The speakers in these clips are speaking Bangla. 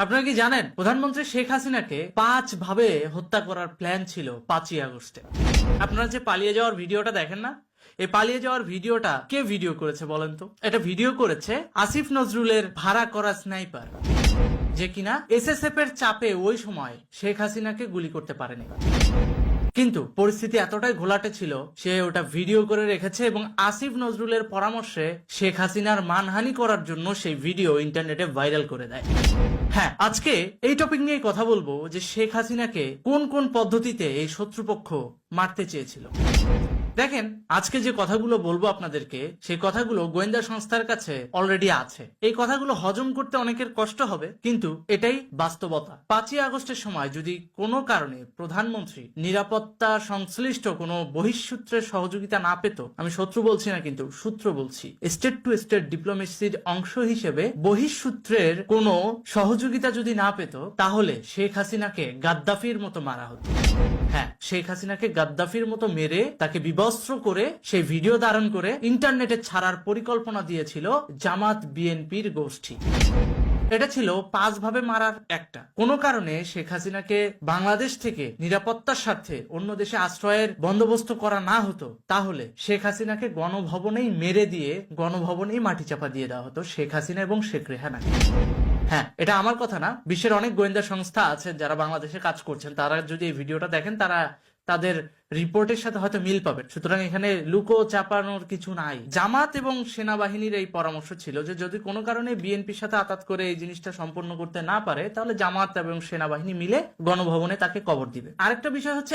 আপনারা কি জানেন প্রধানমন্ত্রী শেখ হাসিনাকে 5 ভাবে হত্যা করার প্ল্যান ছিল 5ই আগস্টে। আপনারা যে পালিয়ে যাওয়ার ভিডিওটা দেখেন না, এই পালিয়ে যাওয়ার ভিডিওটা কে ভিডিও করেছে বলেন তো? এটা ভিডিও করেছে আসিফ নজরুলের ভাড়া করা স্নাইপার, যে কিনা এসএসএফ এর চাপে ওই সময় শেখ হাসিনাকে গুলি করতে পারেনি। কিন্তু পরিস্থিতি এতটাই ঘোলাটে ছিল, সে ওটা ভিডিও করে রেখেছে এবং আসিফ নজরুলের পরামর্শে শেখ হাসিনার মানহানি করার জন্য সেই ভিডিও ইন্টারনেটে ভাইরাল করে দেয়। হ্যাঁ, আজকে এই টপিক নিয়ে কথা বলবো যে শেখ হাসিনাকে কোন কোন পদ্ধতিতে এই শত্রুপক্ষ মারতে চেয়েছিল। দেখেন, আজকে যে কথাগুলো বলবো আপনাদেরকে, সেই কথাগুলো গোয়েন্দা সংস্থার কাছে অলরেডি আছে। এই কথাগুলো হজম করতে অনেকের কষ্ট হবে, কিন্তু এটাই বাস্তবতা। 5ই আগস্টের সময় যদি কোনো কারণে প্রধানমন্ত্রী নিরাপত্তা সংশ্লিষ্ট কোনো বহিঃসূত্রের সহযোগিতা না পেত, আমি শত্রু বলছি না, কিন্তু সূত্র বলছি, স্টেট টু স্টেট ডিপ্লোমেসির অংশ হিসেবে বহিঃসূত্রের কোনো সহযোগিতা যদি না পেত, তাহলে শেখ হাসিনাকে গাদ্দাফির মতো মারা হতো। হ্যাঁ, শেখ হাসিনাকে গাদ্দাফির মতো মেরে তাকে বিবস্ত্র করে সেই ভিডিও ধারণ করে ইন্টারনেটে ছাড়ার পরিকল্পনা দিয়েছিল জামাত বিএনপির গোষ্ঠী। এটা ছিল 5 ভাবে মারার একটা। কোনো কারণে শেখ হাসিনাকে বাংলাদেশ থেকে নিরাপত্তার স্বার্থে অন্য দেশে আশ্রয়ের বন্দোবস্ত করা না হতো, তাহলে শেখ হাসিনাকে গণভবনেই মেরে দিয়ে গণভবনেই মাটি চাপা দিয়ে দেওয়া হতো শেখ হাসিনা এবং শেখ রেহানাকে। হ্যাঁ, এটা আমার কথা না, বিশ্বের অনেক গোয়েন্দা সংস্থা আছেন যারা বাংলাদেশে কাজ করছেন, তারা যদি এই ভিডিওটা দেখেন, তারা তাদের রিপোর্টের সাথে হয়তো মিল পাবেন। সুতরাং এখানে লুকো চাপানোর কিছু নাই। জামাত এবং সেনাবাহিনীর এই পরামর্শ ছিল যে যদি কোনো কারণে বিএনপির সাথে আতাত করে এই জিনিসটা সম্পন্ন করতে না পারে, তাহলে জামাত এবং সেনাবাহিনী মিলে গণভবনে তাকে কবর দিবে। আরেকটা বিষয় হচ্ছে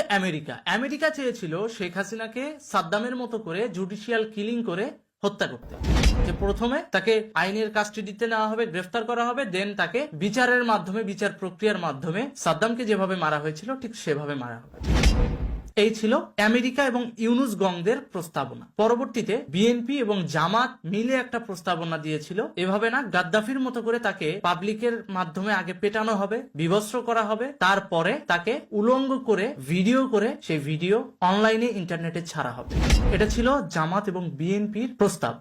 আমেরিকা চেয়েছিল শেখ হাসিনাকে সাদ্দামের মতো করে জুডিশিয়াল কিলিং করে হত্যা করতে, যে প্রথমে তাকে আইনের কাস্টডিতে নেওয়া হবে, গ্রেফতার করা হবে, দেন তাকে বিচারের মাধ্যমে, বিচার প্রক্রিয়ার মাধ্যমে সাদ্দামকে যেভাবে মারা হয়েছিল ঠিক সেভাবে মারা হবে। এই ছিল আমেরিকা এবং ইউনুস গংদের প্রস্তাবনা। পরবর্তীতে বিএনপি এবং জামাত মিলে একটা প্রস্তাবনা দিয়েছিল, এভাবে না, গাদ্দাফির মতো করে তাকে পাবলিকের মাধ্যমে আগে পেটানো হবে, বিবস্ত্র করা হবে, তারপরে তাকে উলঙ্গ করে ভিডিও করে সেই ভিডিও অনলাইনে ইন্টারনেটে ছাড়া হবে। এটা ছিল জামাত এবং বিএনপির প্রস্তাব।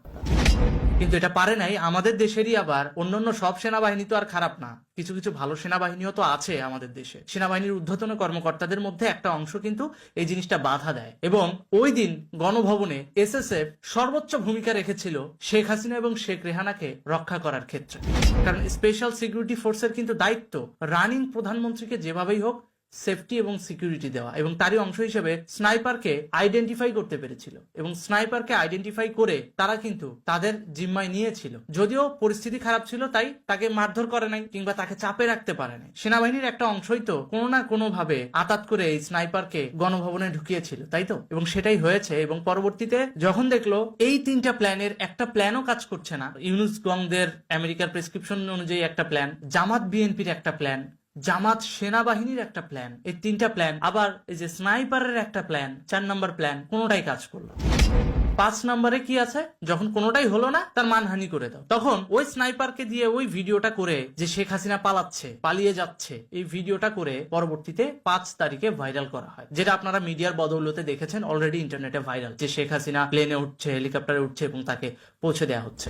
কিন্তু এটা পারে নাই আমাদের দেশেরই। আবার অন্যান্য সব সেনাবাহিনী তো আর খারাপ না, কিছু কিছু ভালো সেনাবাহিনীও তো আছে আমাদের দেশে। সেনাবাহিনীর ঊর্ধ্বতন কর্মকর্তাদের মধ্যে একটা অংশ কিন্তু এই জিনিসটা বাধা দেয়, এবং ওই দিন গণভবনে এসএসএফ সর্বোচ্চ ভূমিকা রেখেছিল শেখ হাসিনা এবং শেখ রেহানাকে রক্ষা করার ক্ষেত্রে। কারণ স্পেশাল সিকিউরিটি ফোর্সের কিন্তু দায়িত্ব রানিং প্রধানমন্ত্রীকে যেভাবেই হোক সেফটি এবং সিকিউরিটি দেওয়া, এবং তারই অংশ হিসেবে স্নাইপারকে আইডেন্টিফাই করতে পেরেছিল, এবং স্নাইপারকে আইডেন্টিফাই করে তারা কিন্তু তাদের জিম্মায় নিয়েছিল। যদিও পরিস্থিতি খারাপ ছিল, তাই তাকে মারধর করে নাই কিংবা তাকে চাপে রাখতে পারে নাই। সেনাবাহিনীর একটা অংশই তো কোনো না কোনো ভাবে আতাত করে এই স্নাইপারকে গণভবনে ঢুকিয়েছিল, তাই তো? এবং সেটাই হয়েছে। এবং পরবর্তীতে যখন দেখলো এই 3টা প্ল্যানের একটা প্ল্যানও কাজ করছে না, ইউনুস গংদের আমেরিকার প্রেসক্রিপশন অনুযায়ী একটা প্ল্যান, জামাত বিএনপির একটা প্ল্যান, জামাত সেনাবাহিনীর একটা প্ল্যান, এই 3টা প্ল্যান, আবার এই যে স্নাইপারের একটা প্ল্যান, 4 নম্বর প্ল্যান, কোনোটাই কাজ করলো। 5 নম্বরে কি আছে? যখন কোনোটাই হলো না, তার মানহানি করে দাও। তখন ওই স্নাইপারকে দিয়ে ওই ভিডিওটা করে, যে শেখ হাসিনা পালাচ্ছে, পালিয়ে যাচ্ছে, এই ভিডিওটা করে পরবর্তীতে 5 তারিখে ভাইরাল করা হয়, যেটা আপনারা মিডিয়ার বদৌলতে দেখেছেন অলরেডি ইন্টারনেটে ভাইরাল, যে শেখ হাসিনা প্লেনে উঠছে, হেলিকপ্টারে উঠছে এবং তাকে পৌঁছে দেওয়া হচ্ছে।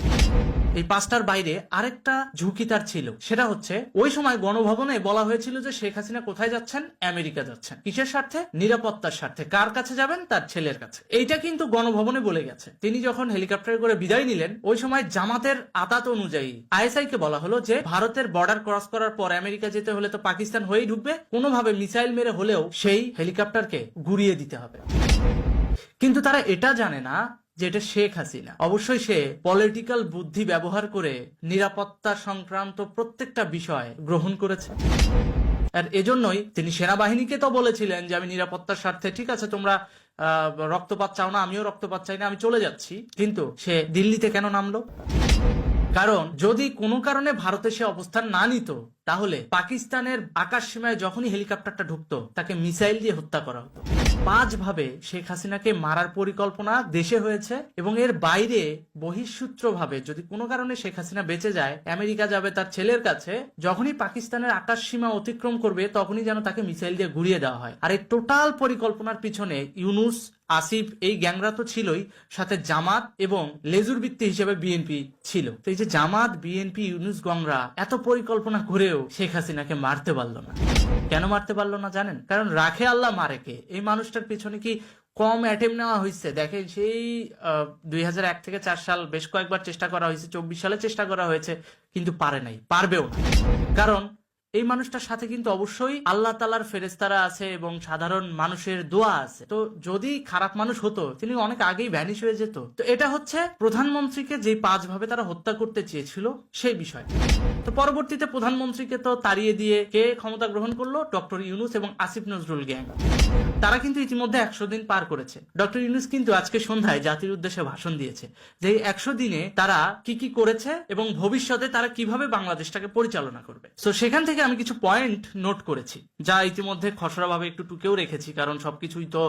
এই 5টার বাইরে আরেকটা ঝুঁকি তার ছিল, সেটা হচ্ছে ওই সময় গণভবনে বলা হয়েছিল যে শেখ হাসিনা কোথায় যাচ্ছেন? আমেরিকা যাচ্ছেন। কিসের স্বার্থে? নিরাপত্তার স্বার্থে। কার কাছে যাবেন? তার ছেলের কাছে। এইটা কিন্তু গণভবনে বলে গেছে। তিনি যখন হেলিকপ্টারে করে বিদায় নিলেন, ওই সময় জামাতের আতাত অনুযায়ী আইএসআই কে বলা হলো যে ভারতের বর্ডার ক্রস করার পর আমেরিকা যেতে হলে তো পাকিস্তান হয়েই ঢুকবে, কোনোভাবে মিসাইল মেরে হলেও সেই হেলিকপ্টারকে গুড়িয়ে দিতে হবে। কিন্তু তারা এটা জানে না যে এটা শেখ হাসিনা। অবশ্যই সে পলিটিক্যাল বুদ্ধি ব্যবহার করে নিরাপত্তা সংক্রান্ত প্রত্যেকটা বিষয় গ্রহণ করেছে। আর এজন্যই তিনি সেনাবাহিনীকে তো বলেছিলেন যে আমি নিরাপত্তার স্বার্থে, ঠিক আছে, তোমরা রক্তপাত চাও না, আমিও রক্তপাত চাই না, আমি চলে যাচ্ছি। কিন্তু সে দিল্লিতে কেন নামলো? কারণ যদি কোনো কারণে ভারতে সে অবস্থান না নিত, তাহলে পাকিস্তানের আকাশ সীমায় যখনই হেলিকপ্টারটা ঢুকতো, তাকে মিসাইল দিয়ে হত্যা করা হতো। 5 ভাবে শেখ হাসিনাকে মারার পরিকল্পনা দেশে হয়েছে, এবং এর বাইরে বহিঃসূত্র ভাবে যদি কোনো কারণে শেখ হাসিনা বেঁচে যায়, আমেরিকা যাবে তার ছেলের কাছে, যখনই পাকিস্তানের আকাশ সীমা অতিক্রম করবে তখনই যেন তাকে মিসাইল দিয়ে গুড়িয়ে দেওয়া হয়। আর এই টোটাল পরিকল্পনার পিছনে ইউনুস আসিফ, এই গ্যাংরা তো ছিলই, সাথে জামাত এবং লেজুর ভিত্তি হিসেবে বিএনপি ছিল। তো এই যে জামাত, বিএনপি, ইউনূস গংরা এত পরিকল্পনা করেও শেখ হাসিনাকে মারতে পারলো না। কেন মারতে পারলো না জানেন? কারণ রাখে আল্লাহ মারে কে। এই মানুষটার পিছনে কি কম অ্যাটেম্প নেওয়া হয়েছে? দেখেন, সেই 2001 থেকে 4 সাল বেশ কয়েকবার চেষ্টা করা হয়েছে, 24 সালে চেষ্টা করা হয়েছে, কিন্তু পারে নাই, পারবেও না। কারণ এই মানুষটার সাথে কিন্তু অবশ্যই আল্লাহ তাআলার ফেরেশতারা আছে এবং সাধারণ মানুষের দোয়া আছে। তো যদি খারাপ মানুষ হতো, তিনি অনেক আগেই ভ্যানিশ হয়ে যেত। তো এটা হচ্ছে প্রধানমন্ত্রীকে যে 5 ভাবে তারা হত্যা করতে চেয়েছিল সেই বিষয়। তো পরবর্তীতে প্রধানমন্ত্রীকে তো তাড়িয়ে দিয়ে কে ক্ষমতা গ্রহণ করলো? ডক্টর ইউনূস এবং আসিফ নজরুল গ্যাং। তারা কিন্তু ইতিমধ্যে 100 দিন পার করেছে। ডক্টর ইউনূস কিন্তু আজকে সন্ধ্যায় জাতির উদ্দেশ্যে ভাষণ দিয়েছে যে এই 100 দিনে তারা কি কি করেছে এবং ভবিষ্যতে তারা কিভাবে বাংলাদেশটাকে পরিচালনা করবে। তো সেখান থেকে আমি কিছু পয়েন্ট নোট করেছি, যা ইতিমধ্যে খসড়াভাবে একটু টুকেও রেখেছি, কারণ সবকিছুই তো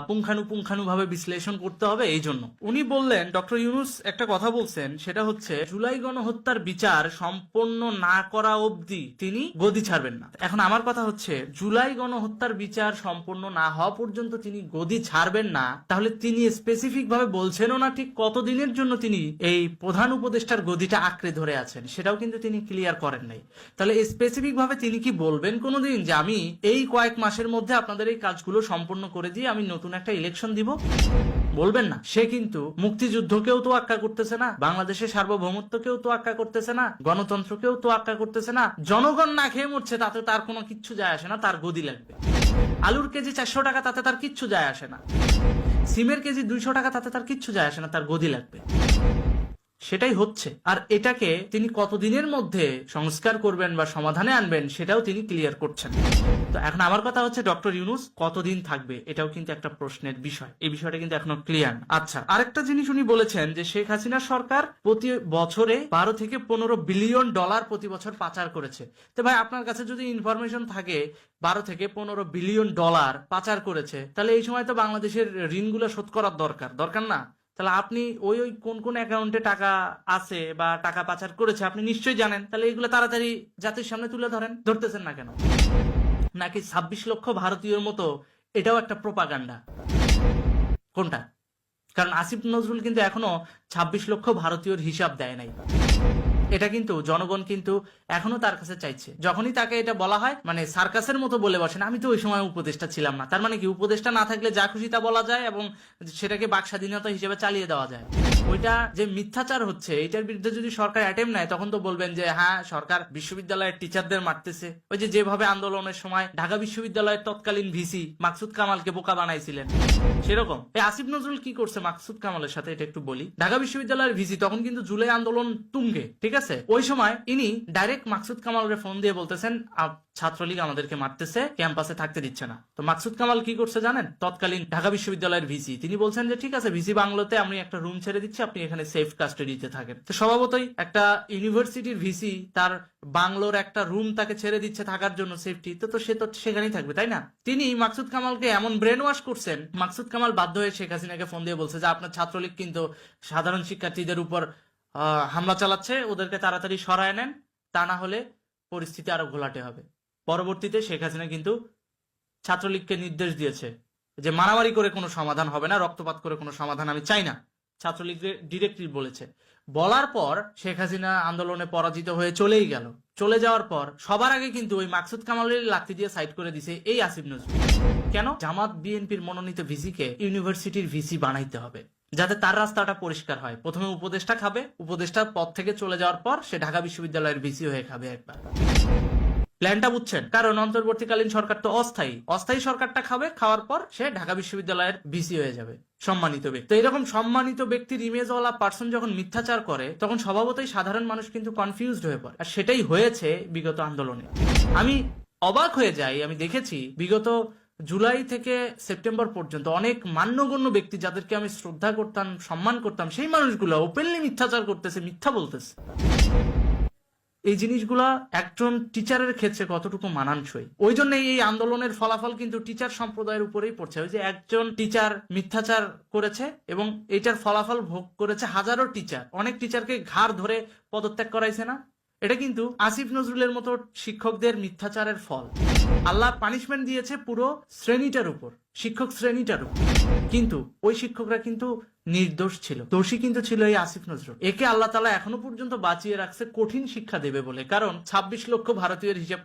পুঙ্খানুপুঙ্খানুভাবে বিশ্লেষণ করতে হবে। এই জন্য উনি বললেন, ডক্টর ইউনূস একটা কথা বলছেন, সেটা হচ্ছে জুলাই গণহত্যার বিচার সম্পন্ন না করা অবধি তিনি গদি ছাড়বেন না। এখন আমার কথা হচ্ছে, জুলাই গণহত্যার বিচার সম্পন্ন না হওয়া পর্যন্ত তিনি গদি ছাড়বেন না, তাহলে তিনি স্পেসিফিক ভাবে বলছেনও না ঠিক কতদিনের জন্য তিনি এই প্রধান উপদেষ্টার গদিটা আঁকড়ে ধরে আছেন, সেটাও কিন্তু তিনি ক্লিয়ার করেন নাই। তাহলে স্পেসিফিক ভাবে তিনি কি বলবেন কোনোদিন যে আমি এই কয়েক মাসের মধ্যে আপনাদের এই কাজগুলো সম্পন্ন করে দিয়ে আমি নতুন একটা ইলেকশন দিব? বলবেন না। সে কিন্তু মুক্তিযুদ্ধকেও তো আক্কা করতেছে না, বাংলাদেশের সার্বভৌমত্বকেও তো আক্কা করতেছে না, গণতন্ত্রকেও তো আক্কা করতেছে না। জনগণ না খেয়ে মরছে, তাতে তার কোনো কিচ্ছু যায় আসে না, তার গদি লাগবে। আলুর কেজি 400 টাকা, তাতে তার কিচ্ছু যায় আসে না। সিমের কেজি 200 টাকা, তাতে তার কিচ্ছু যায় আসে না, তার গদি লাগবে। সেটাই হচ্ছে। আর এটাকে তিনি কতদিনের মধ্যে সংস্কার করবেন বা সমাধানে আনবেন, সেটাও তিনি ক্লিয়ার করছেন। তো এখন আমার কথা হচ্ছে, ডক্টর ইউনূস কতদিন থাকবে, এটাও কিন্তু একটা প্রশ্নের বিষয়। এই বিষয়টা কিন্তু এখনো ক্লিয়ার না। আচ্ছা, আরেকটা জিনিস উনি বলেছেন যে শেখ হাসিনা সরকার প্রতি বছরে 12 থেকে 15 বিলিয়ন ডলার প্রতি বছর পাচার করেছে। তো ভাই, আপনার কাছে যদি ইনফরমেশন থাকে 12 থেকে 15 বিলিয়ন ডলার পাচার করেছে, তাহলে এই সময় তো বাংলাদেশের ঋণগুলো শোধ করার দরকার না? তাহলে আপনি ওই কোন কোন অ্যাকাউন্টে টাকা আছে বা টাকা পাচার করেছে আপনি নিশ্চয়ই জানেন। তাহলে এগুলো তাড়াতাড়ি জাতির সামনে তুলে ধরেন। ধরতেছেন না কেন? নাকি 26 লক্ষ ভারতীয়র মতো এটাও একটা প্রোপাগান্ডা? কোনটা? কারণ আসিফ নজরুল কিন্তু এখনো 26 লক্ষ ভারতীয়র হিসাব দেয় নাই। এটা কিন্তু জনগণ কিন্তু এখনো তার কাছে চাইছে। যখনই তাকে এটা বলা হয়, মানে সার্কাসের মতো বলে বসেন, আমি তো ওই সময় উপদেষ্টা ছিলাম না। তার মানে কি, উপদেষ্টা না থাকলে যা খুশি তা বলা যায় এবং সেটাকে বাক স্বাধীনতা হিসেবে চালিয়ে দেওয়া যায়? ওইটা যে মিথ্যাচার হচ্ছে, এটার বিরুদ্ধে যদি সরকার অ্যাটেম্প নেয়, তখন তো বলবেন যে হ্যাঁ, সরকার বিশ্ববিদ্যালয়ের টিচারদের মারতেছে। ওই যেভাবে আন্দোলনের সময় ঢাকা বিশ্ববিদ্যালয়ের তৎকালীন ভিসি মাকসুদ কামালকে বোকা বানাইছিলেন, সেরকম। এই আসিফ নজরুল কি করছে মাকসুদ কামালের সাথে, এটা একটু বলি। ঢাকা বিশ্ববিদ্যালয়ের ভিসি তখন কিন্তু জুলাই আন্দোলন তুঙ্গে, ঠিক আছে? ওই সময় ইনি ডাইরেক্ট মাকসুদ কামালের ফোন দিয়ে বলতেছেন, ছাত্রলীগ আমাদেরকে মারতেছে, ক্যাম্পাসে থাকতে দিচ্ছে না। তো মাকসুদ কামাল কি করছে জানেন? তৎকালীন ঢাকা বিশ্ববিদ্যালয়ের ভিসি, তিনি বলছেন যে ঠিক আছে, ভিসি বাংলোতে আমি একটা রুম ছেড়ে দিচ্ছি, আপনি এখানে সেফ কাস্টাডিতে থাকেন। তো স্বভাবতই একটা ইউনিভার্সিটির ভিসি তার বাংলোর একটা রুম তাকে ছেড়ে দিচ্ছে থাকার জন্য, সেফটি, তো সে তো সেখানেই থাকবে, তাই না? তিনি মাকসুদ কামালকে এমন ব্রেন ওয়াশ করছেন, মাকসুদ কামাল বাধ্য হয়ে শেখ হাসিনাকে ফোন দিয়ে বলছে যে আপনার ছাত্রলীগ কিন্তু সাধারণ শিক্ষার্থীদের উপর হামলা চালাচ্ছে, ওদেরকে তাড়াতাড়ি সরায় নেন, তা না হলে পরিস্থিতি আরো ঘোলাটে হবে। পরবর্তীতে শেখ হাসিনা কিন্তু ছাত্রলীগকে নির্দেশ দিয়েছে যে মারামারি করে কোনো সমাধান হবে না, রক্তপাত করে কোনো সমাধান আমি চাই না। ছাত্রলীগের ডিরেক্টলি বলেছে। বলার পর শেখ হাসিনা আন্দোলনে পরাজিত হয়ে চলেই গেল। চলে যাওয়ার পর সবার আগে কিন্তু ওই মাকসুদ কামালের লাথি দিয়ে সাইড করে দিছে এই আসিফ নজরুল। কেন? জামাত বিএনপির মনোনীত ভিসিকে ইউনিভার্সিটির ভিসি বানাইতে হবে, যাতে তার রাস্তাটা পরিষ্কার হয়। প্রথমে উপদেষ্টা খাবে, উপদেষ্টার পদ থেকে চলে যাওয়ার পর সে ঢাকা বিশ্ববিদ্যালয়ের ভিসি হয়ে খাবে একবার। প্ল্যানটা বুঝছেন? কারণ অন্তর্বর্তীকালীন সরকার তো অস্থায়ী সরকারটা খাবে, খাওয়ার পর সে ঢাকা বিশ্ববিদ্যালয়ের ভিসি হয়ে যাবে, সম্মানিত ব্যক্তি। তো এরকম সম্মানিত ব্যক্তির ইমেজওয়ালা পার্সন যখন মিথ্যাচার করে, তখন স্বভাবতই সাধারণ মানুষ কিন্তু কনফিউজড হয়ে পড়ে। আর সেটাই হয়েছে বিগত আন্দোলনে। আমি অবাক হয়ে যাই, আমি দেখেছি বিগত জুলাই থেকে সেপ্টেম্বর পর্যন্ত অনেক মান্যগণ্য ব্যক্তি, যাদেরকে আমি শ্রদ্ধা করতাম, সম্মান করতাম, সেই মানুষগুলো ওপেনলি মিথ্যাচার করতেছে, মিথ্যা বলতেছে। এই জিনিসগুলা একজন টিচারের ক্ষেত্রে কতটুকু মানানসই? ওই জন্যই এই আন্দোলনের ফলাফল কিন্তু টিচার সম্প্রদায়ের উপরেই পড়ছে। ওই যে একজন টিচার মিথ্যাচার করেছে এবং এইটার ফলাফল ভোগ করেছে হাজারো টিচার। অনেক টিচারকে ঘাড় ধরে পদত্যাগ করাইছে না? এটা কিন্তু আসিফ নজরুলের মতো শিক্ষকদের মিথ্যাচারের ফল। আল্লাহ পানিশমেন্ট দিয়েছে পুরো শ্রেণীটার উপর, শিক্ষক শ্রেণীটার উপর, কিন্তু ওই শিক্ষকরা কিন্তু নির্দোষ ছিল, দোষী কিন্তু ছিল এই আসিফ নজরুল। একে আল্লাহ তাআলা এখনো পর্যন্ত বাঁচিয়ে রাখছে কঠিন শিক্ষা দেবে বলে, কারণ 26 লক্ষ ভারতীয়ের হিসাব